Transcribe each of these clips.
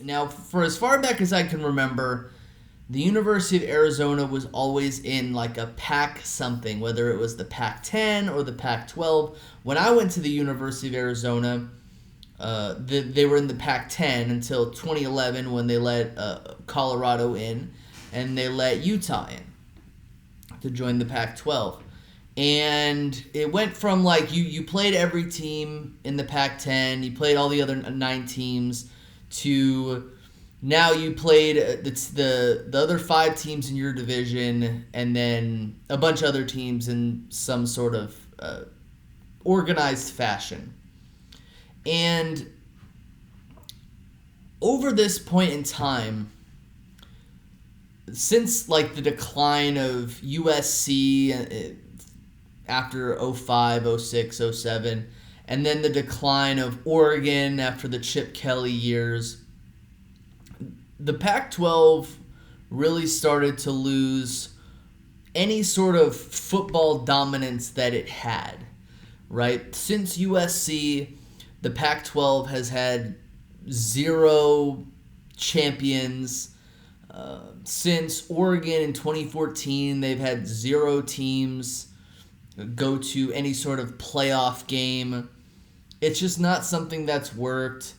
Now, for as far back as I can remember, the University of Arizona was always in like a Pac something, whether it was the Pac-10 or the Pac-12. When I went to the University of Arizona, they were in the Pac-10 until 2011 when they let Colorado in, and they let Utah in to join the Pac-12. And it went from like you played every team in the Pac-10, you played all the other 9 teams, to now you played the other 5 teams in your division and then a bunch of other teams in some sort of organized fashion. And over this point in time, since like the decline of USC after 05, 06, 07, and then the decline of Oregon after the Chip Kelly years, the Pac-12 really started to lose any sort of football dominance that it had, right? Since USC, the Pac-12 has had 0 champions. Since Oregon in 2014, they've had 0 teams go to any sort of playoff game. It's just not something that's worked.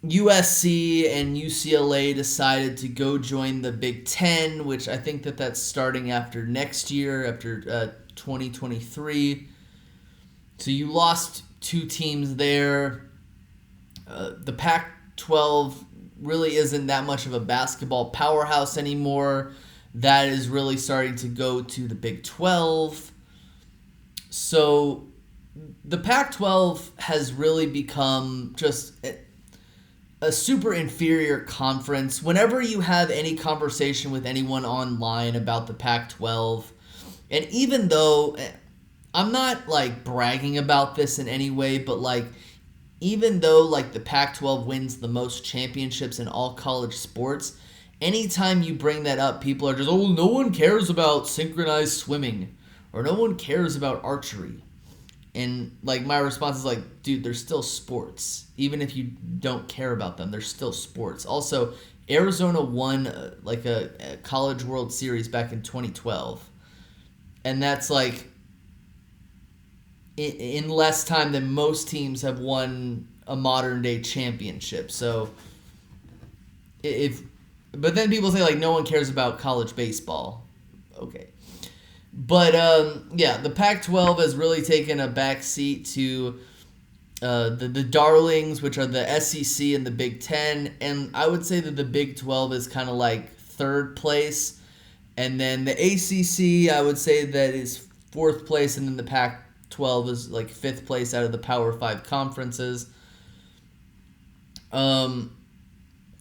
USC and UCLA decided to go join the Big Ten, which I think that's starting after next year, after 2023. So you lost 2 teams there. The Pac-12 really isn't that much of a basketball powerhouse anymore. That is really starting to go to the Big 12. So the Pac-12 has really become just a super inferior conference. Whenever you have any conversation with anyone online about the Pac-12, and even though I'm not like bragging about this in any way, but like even though like the Pac-12 wins the most championships in all college sports, anytime you bring that up, people are just, oh, no one cares about synchronized swimming, or no one cares about archery. And like my response is like, dude, they're still sports. Even if you don't care about them, they're still sports. Also, Arizona won like a College World Series back in 2012. And that's like in less time than most teams have won a modern day championship. So but then people say like no one cares about college baseball. Okay. But yeah, the Pac-12 has really taken a backseat to the darlings, which are the SEC and the Big Ten, and I would say that the Big 12 is kind of like 3rd place, and then the ACC I would say that is 4th place, and then the Pac-12 is like 5th place out of the Power 5 conferences.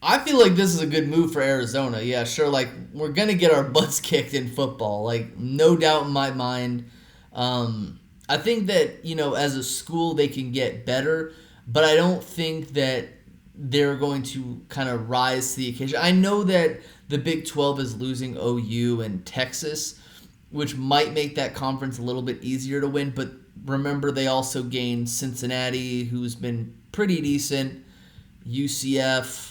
I feel like this is a good move for Arizona. Yeah, sure, like, we're going to get our butts kicked in football. Like, no doubt in my mind. I think that, as a school, they can get better, but I don't think that they're going to kind of rise to the occasion. I know that the Big 12 is losing OU and Texas, which might make that conference a little bit easier to win, but remember they also gained Cincinnati, who's been pretty decent, UCF,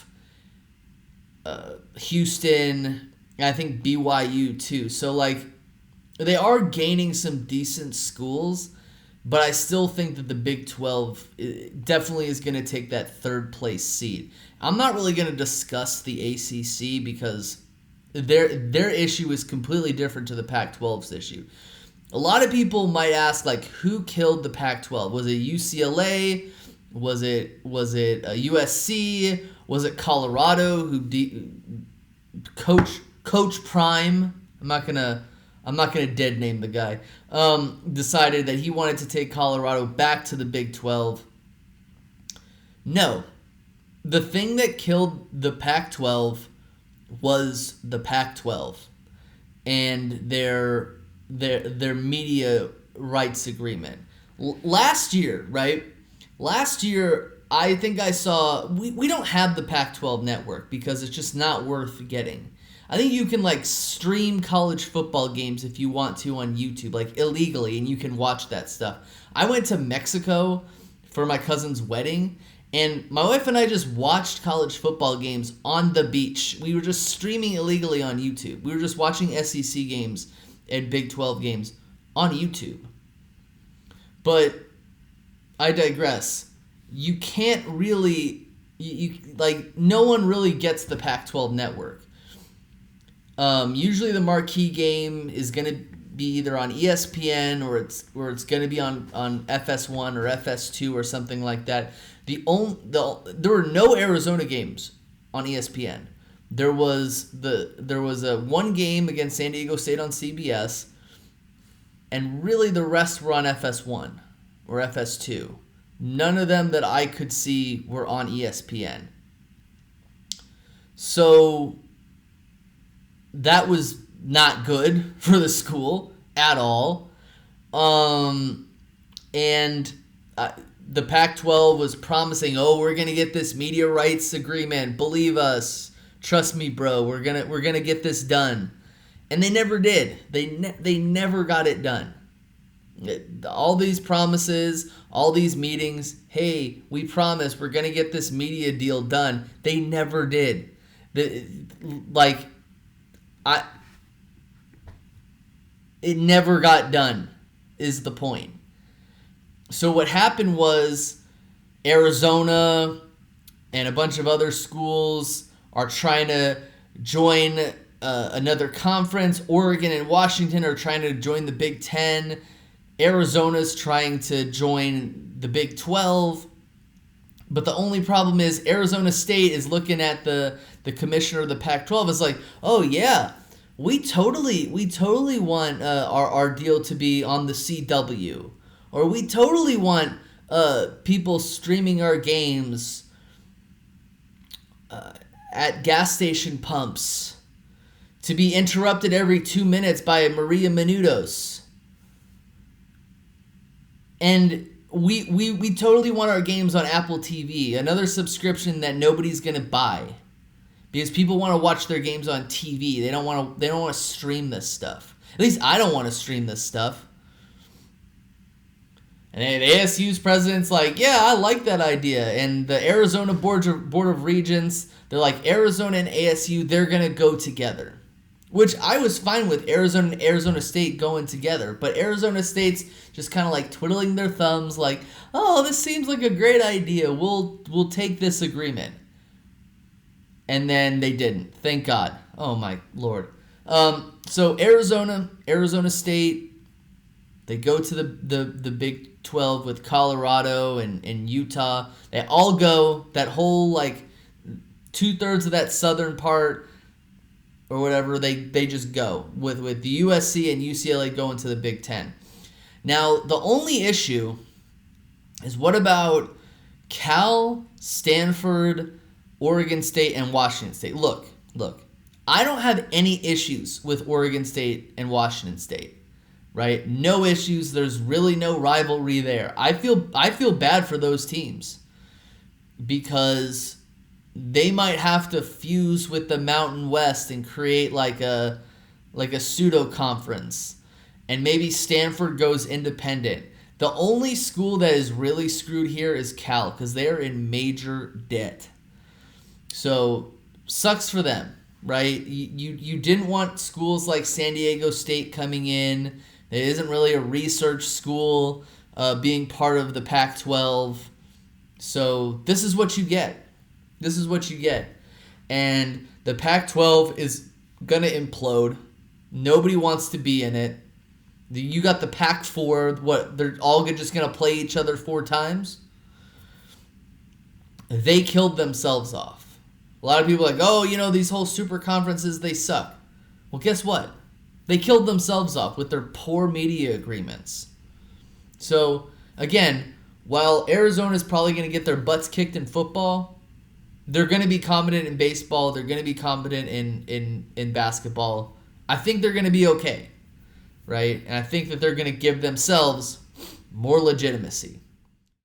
Houston, and I think BYU too. So like they are gaining some decent schools, but I still think that the Big 12 definitely is going to take that 3rd place seed. I'm not really going to discuss the ACC because their issue is completely different to the Pac-12's issue. A lot of people might ask like, who killed the Pac-12? Was it UCLA? Was it USC? Was it Colorado who Coach Prime? I'm not gonna dead name the guy. Decided that he wanted to take Colorado back to the Big 12. No, the thing that killed the Pac-12 was the Pac-12 and their media rights agreement. Last year, right? Last year, I think I saw, we don't have the Pac-12 network because it's just not worth getting. I think you can like stream college football games if you want to on YouTube, like illegally, and you can watch that stuff. I went to Mexico for my cousin's wedding, And my wife and I just watched college football games on the beach. We were just streaming illegally on YouTube. We were just watching SEC games and Big 12 games on YouTube. But I digress. You can't really, no one really gets the Pac-12 network. Usually the marquee game is going to be either on ESPN or it's going to be on FS1 or FS2 or something like that. There were no Arizona games on ESPN. There was a one game against San Diego State on CBS, and really the rest were on FS1 or FS2. None of them that I could see were on ESPN. So that was not good for the school at all. The Pac-12 was promising, we're going to get this media rights agreement. Believe us. Trust me, bro. We're going to get this done. And they never did. They never got it done. All these promises, all these meetings, hey, we promise we're going to get this media deal done. They never did. It never got done is the point. So what happened was Arizona and a bunch of other schools are trying to join another conference. Oregon and Washington are trying to join the Big Ten. Arizona's trying to join the Big 12. But the only problem is Arizona State is looking at the commissioner of the Pac-12 is like, oh yeah, we totally want our deal to be on the CW. Or we totally want people streaming our games at gas station pumps to be interrupted every 2 minutes by Maria Menounos. And we totally want our games on Apple TV, another subscription that nobody's going to buy. Because people want to watch their games on TV. They don't want to stream this stuff. At least I don't want to stream this stuff. And the ASU's president's like, yeah, I like that idea. And the Arizona Board of Regents, they're like, Arizona and ASU, they're going to go together. Which I was fine with Arizona and Arizona State going together. But Arizona State's just kind of like twiddling their thumbs like, oh, this seems like a great idea. We'll take this agreement. And then they didn't. Thank God. Oh, my Lord. So Arizona State, they go to the Big 12 with Colorado and Utah. They all go, that whole 2/3 of that southern part or whatever, they just go with the USC and UCLA going to the Big Ten. Now, the only issue is what about Cal, Stanford, Oregon State, and Washington State? Look, I don't have any issues with Oregon State and Washington State. Right? No issues. There's really no rivalry there. I feel bad for those teams because they might have to fuse with the Mountain West and create like a pseudo conference. And maybe Stanford goes independent. The only school that is really screwed here is Cal because they're in major debt. So sucks for them, right? You didn't want schools like San Diego State coming in. It isn't really a research school being part of the Pac-12. So this is what you get. And the Pac-12 is going to implode. Nobody wants to be in it. You got the Pac-4. What, they're all just going to play each other 4 times? They killed themselves off. A lot of people are like, these whole super conferences, they suck. Well, guess what? They killed themselves off with their poor media agreements. So, again, while Arizona is probably going to get their butts kicked in football, they're going to be competent in baseball. They're going to be competent in basketball. I think they're going to be okay, right? And I think that they're going to give themselves more legitimacy.